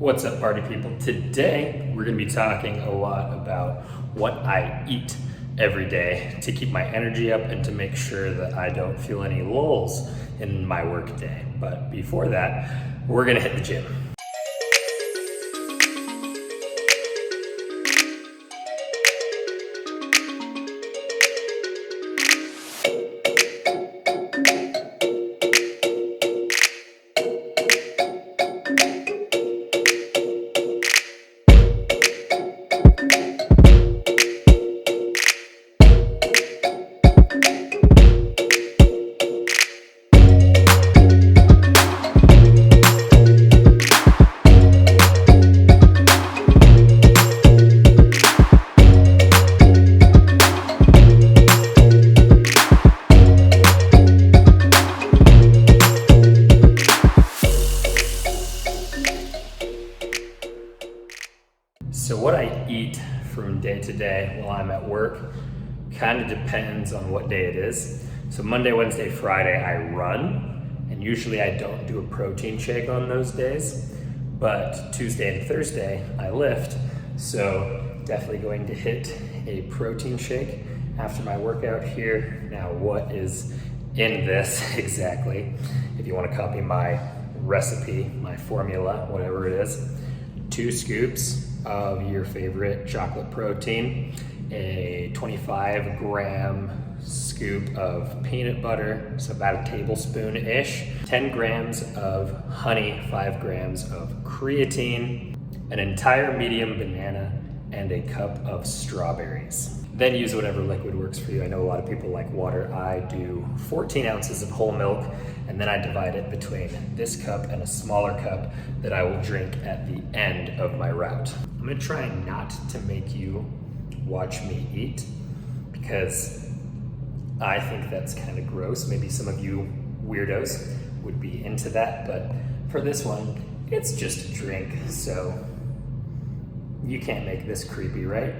What's up, party people? Today, we're gonna be talking a lot about what I eat every day to keep my energy up and to make sure that I don't feel any lulls in my work day. But before that, we're gonna hit the gym. So what I eat from day to day while I'm at work kind of depends on what day it is. So Monday, Wednesday, Friday, I run, and usually I don't do a protein shake on those days, but Tuesday and Thursday I lift, so definitely going to hit a protein shake after my workout here. Now, what is in this exactly? If you want to copy my recipe, my formula, whatever it is, 2 scoops of your favorite chocolate protein, a 25-gram scoop of peanut butter, so about a tablespoon-ish, 10 grams of honey, 5 grams of creatine, an entire medium banana, and a cup of strawberries. Then use whatever liquid works for you. I know a lot of people like water. I do 14 ounces of whole milk, and then I divide it between this cup and a smaller cup that I will drink at the end of my route. I'm gonna try not to make you watch me eat because I think that's kind of gross. Maybe some of you weirdos would be into that, but for this one, it's just a drink, so you can't make this creepy, right?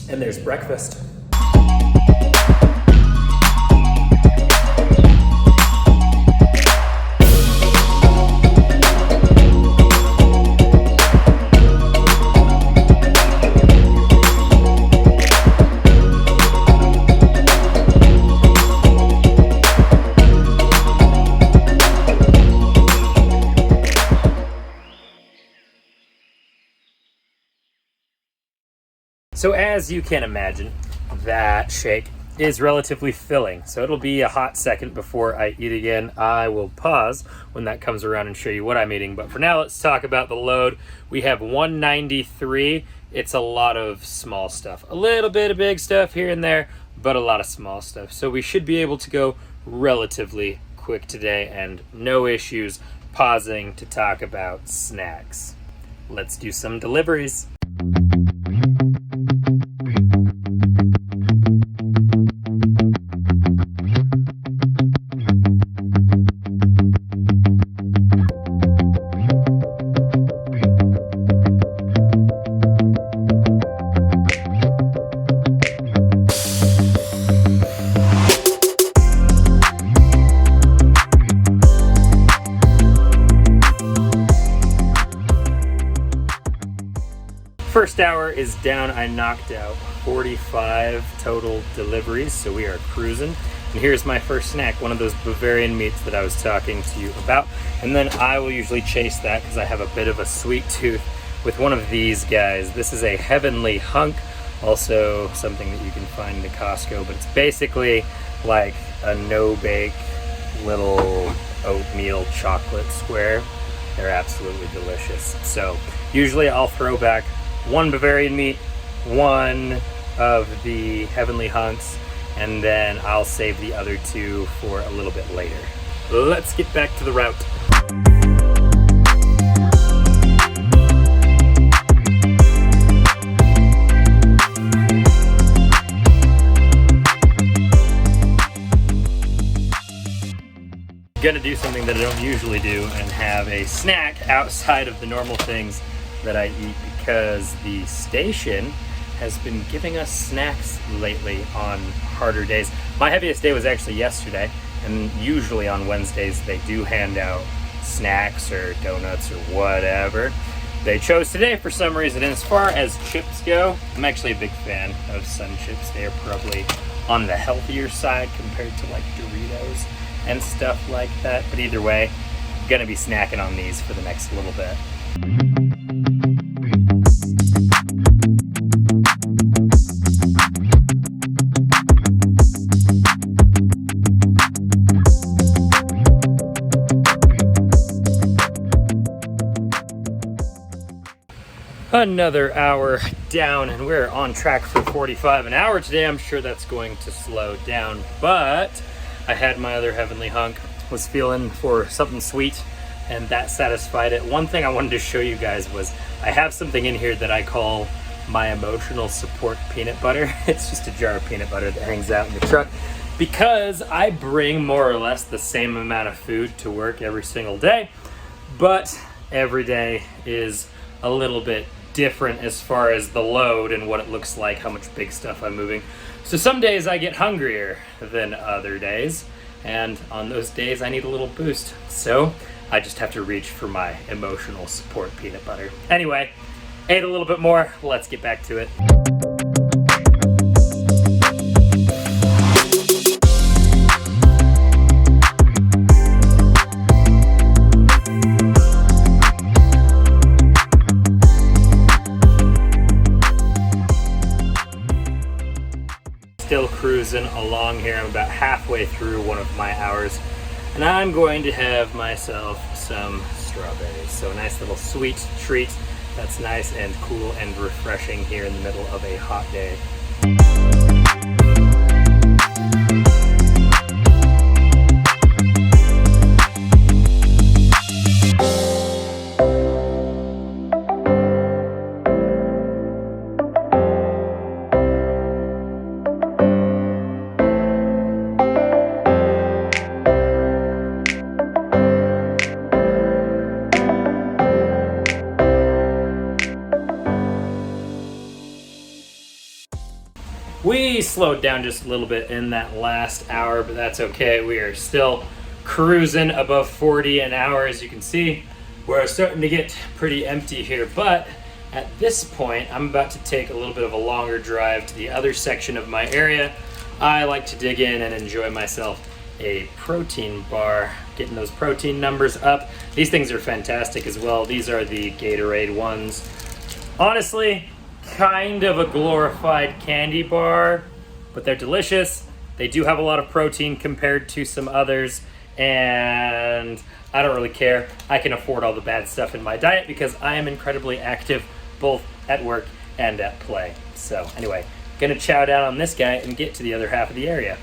And there's breakfast. So as you can imagine, that shake is relatively filling. So it'll be a hot second before I eat again. I will pause when that comes around and show you what I'm eating. But for now, let's talk about the load. We have 193. It's a lot of small stuff. A little bit of big stuff here and there, but a lot of small stuff. So we should be able to go relatively quick today and no issues pausing to talk about snacks. Let's do some deliveries. First hour is down. I knocked out 45 total deliveries, so we are cruising. And here's my first snack, one of those Bavarian meats that I was talking to you about. And then I will usually chase that because I have a bit of a sweet tooth with one of these guys. This is a Heavenly Hunk, also something that you can find in Costco, but it's basically like a no-bake little oatmeal chocolate square. They're absolutely delicious. So usually I'll throw back 1 Bavarian meat, 1 of the Heavenly Hunks, and then I'll save the other 2 for a little bit later. Let's get back to the route. Gonna do something that I don't usually do and have a snack outside of the normal things that I eat because the station has been giving us snacks lately on harder days. My heaviest day was actually yesterday, and usually on Wednesdays they do hand out snacks or donuts or whatever. They chose today for some reason. And as far as chips go, I'm actually a big fan of Sun Chips. They are probably on the healthier side compared to like Doritos and stuff like that. But either way, I'm gonna be snacking on these for the next little bit. Another hour down, and we're on track for 45 an hour today. I'm sure that's going to slow down, but I had my other heavenly hunk, was feeling for something sweet, and that satisfied it. One thing I wanted to show you guys was I have something in here that I call my emotional support peanut butter. It's just a jar of peanut butter that hangs out in the truck because I bring more or less the same amount of food to work every single day, but every day is a little bit different as far as the load and what it looks like, how much big stuff I'm moving. So some days I get hungrier than other days, and on those days I need a little boost. So I just have to reach for my emotional support peanut butter. Anyway, ate a little bit more. Let's get back to it. Still cruising along here. I'm about halfway through one of my hours, and I'm going to have myself some strawberries. So a nice little sweet treat that's nice and cool and refreshing here in the middle of a hot day. We slowed down just a little bit in that last hour, but that's okay. We are still cruising above 40 an hour. As you can see, we're starting to get pretty empty here, but at this point, I'm about to take a little bit of a longer drive to the other section of my area. I like to dig in and enjoy myself a protein bar, getting those protein numbers up. These things are fantastic as well. These are the Gatorade ones. Honestly, kind of a glorified candy bar, but they're delicious. They do have a lot of protein compared to some others, and I don't really care. I can afford all the bad stuff in my diet because I am incredibly active both at work and at play. So anyway, gonna chow down on this guy and get to the other half of the area.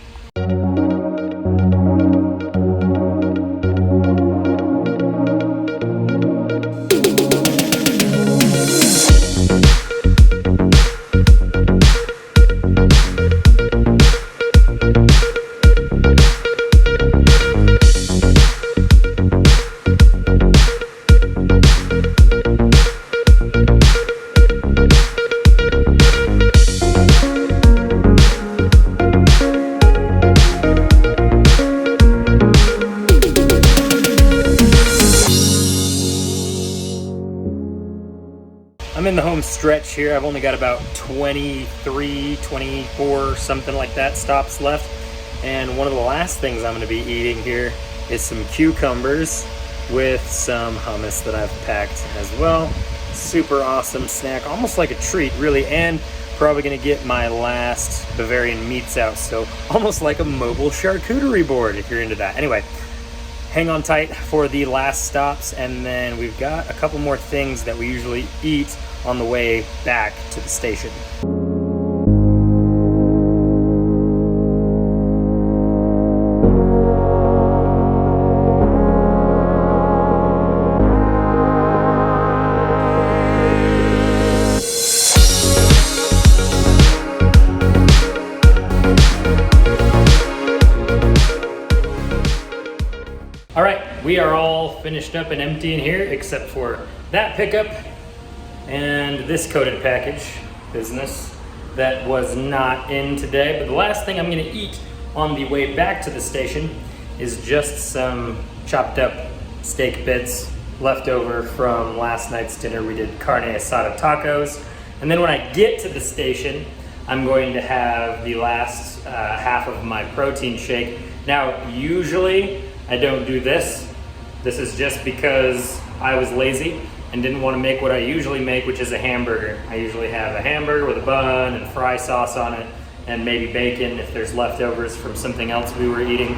I'm in the home stretch here. I've only got about 23, 24, something like that stops left. And one of the last things I'm gonna be eating here is some cucumbers with some hummus that I've packed as well. Super awesome snack, almost like a treat really, and probably gonna get my last Bavarian meats out. So almost like a mobile charcuterie board if you're into that. Anyway, hang on tight for the last stops, and then we've got a couple more things that we usually eat on the way back to the station. All right, we are all finished up and empty in here except for that pickup and this coated package business that was not in today. But the last thing I'm gonna eat on the way back to the station is just some chopped up steak bits left over from last night's dinner. We did carne asada tacos. And then when I get to the station, I'm going to have the last half of my protein shake. Now, usually I don't do this. This is just because I was lazy and didn't want to make what I usually make, which is a hamburger. I usually have a hamburger with a bun and fry sauce on it and maybe bacon if there's leftovers from something else we were eating.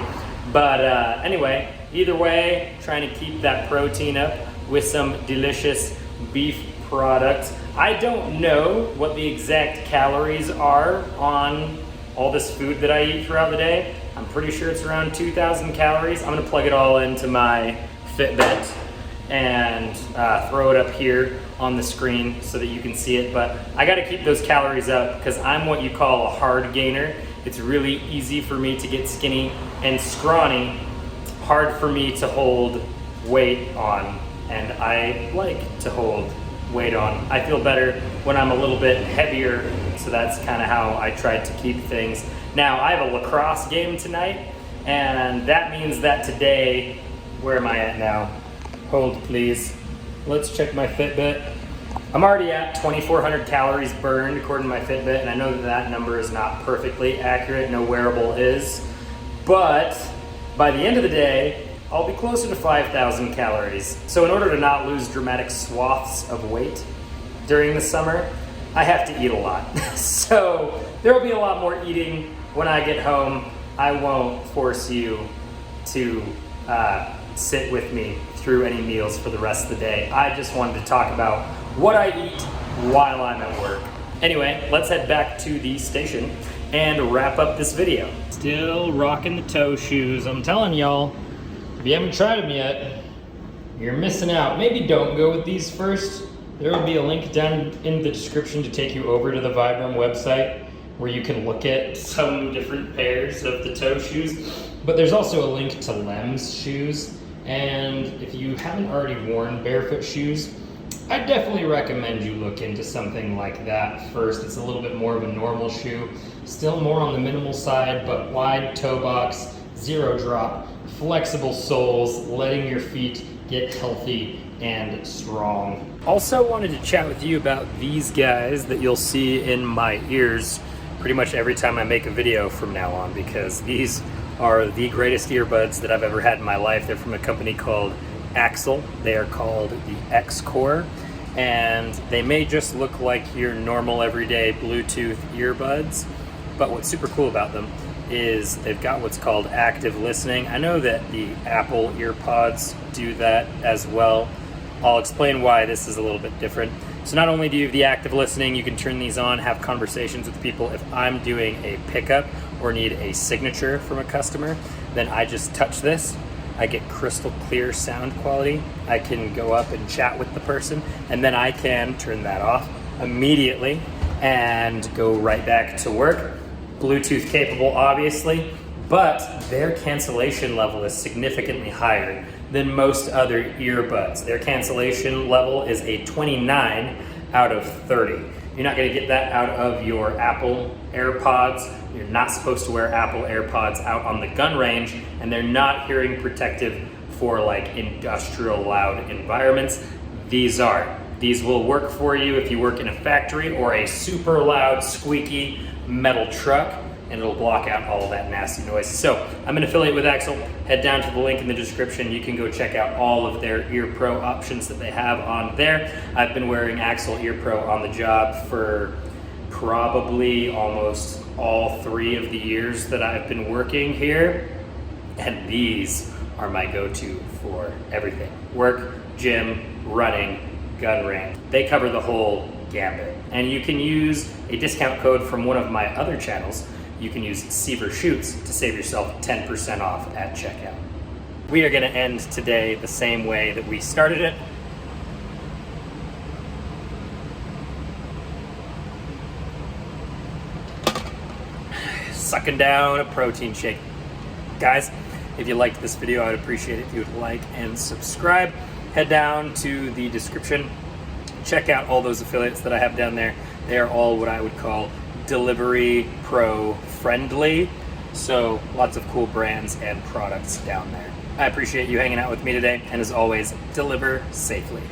But anyway, either way, trying to keep that protein up with some delicious beef products. I don't know what the exact calories are on all this food that I eat throughout the day. I'm pretty sure it's around 2,000 calories. I'm gonna plug it all into my Fitbit and throw it up here on the screen so that you can see it. But I gotta keep those calories up because I'm what you call a hard gainer. It's really easy for me to get skinny and scrawny, hard for me to hold weight on, and I like to hold weight on. I feel better when I'm a little bit heavier, so that's kind of how I try to keep things. Now, I have a lacrosse game tonight, and that means that today, where am I at now? Hold please. Let's check my Fitbit. I'm already at 2,400 calories burned according to my Fitbit, and I know that that number is not perfectly accurate, no wearable is, but by the end of the day, I'll be closer to 5,000 calories. So in order to not lose dramatic swaths of weight during the summer, I have to eat a lot. So there will be a lot more eating when I get home. I won't force you to sit with me through any meals for the rest of the day. I just wanted to talk about what I eat while I'm at work. Anyway, let's head back to the station and wrap up this video. Still rocking the toe shoes. I'm telling y'all, if you haven't tried them yet, you're missing out. Maybe don't go with these first. There will be a link down in the description to take you over to the Vibram website where you can look at some different pairs of the toe shoes. But there's also a link to Lem's shoes. And if you haven't already worn barefoot shoes, I definitely recommend you look into something like that first. It's a little bit more of a normal shoe, still more on the minimal side, but wide toe box, zero drop, flexible soles, letting your feet get healthy and strong. Also wanted to chat with you about these guys that you'll see in my ears pretty much every time I make a video from now on, because these are the greatest earbuds that I've ever had in my life. They're from a company called Axel. They are called the X-Core, and they may just look like your normal everyday Bluetooth earbuds, but what's super cool about them is they've got what's called active listening. I know that the Apple EarPods do that as well. I'll explain why this is a little bit different. So not only do you have the active listening, you can turn these on, have conversations with people. If I'm doing a pickup or need a signature from a customer, then I just touch this. I get crystal clear sound quality. I can go up and chat with the person, and then I can turn that off immediately and go right back to work. Bluetooth capable, obviously, but their cancellation level is significantly higher than most other earbuds. Their cancellation level is a 29 out of 30. You're not gonna get that out of your Apple AirPods. You're not supposed to wear Apple AirPods out on the gun range, and they're not hearing protective for like industrial loud environments. These are. These will work for you if you work in a factory or a super loud, squeaky metal truck, and it'll block out all of that nasty noise. So I'm an affiliate with Axel. Head down to the link in the description. You can go check out all of their Ear Pro options that they have on there. I've been wearing Axel Ear Pro on the job for probably almost all 3 of the years that I've been working here, and these are my go-to for everything. Work, gym, running, gun range. They cover the whole gambit. And you can use a discount code from one of my other channels. You can use Seaver Shoots to save yourself 10% off at checkout. We are gonna end today the same way that we started it. Sucking down a protein shake. Guys, if you liked this video, I would appreciate it if you would like and subscribe. Head down to the description. Check out all those affiliates that I have down there. They are all what I would call delivery pro friendly. So lots of cool brands and products down there. I appreciate you hanging out with me today, and as always, deliver safely.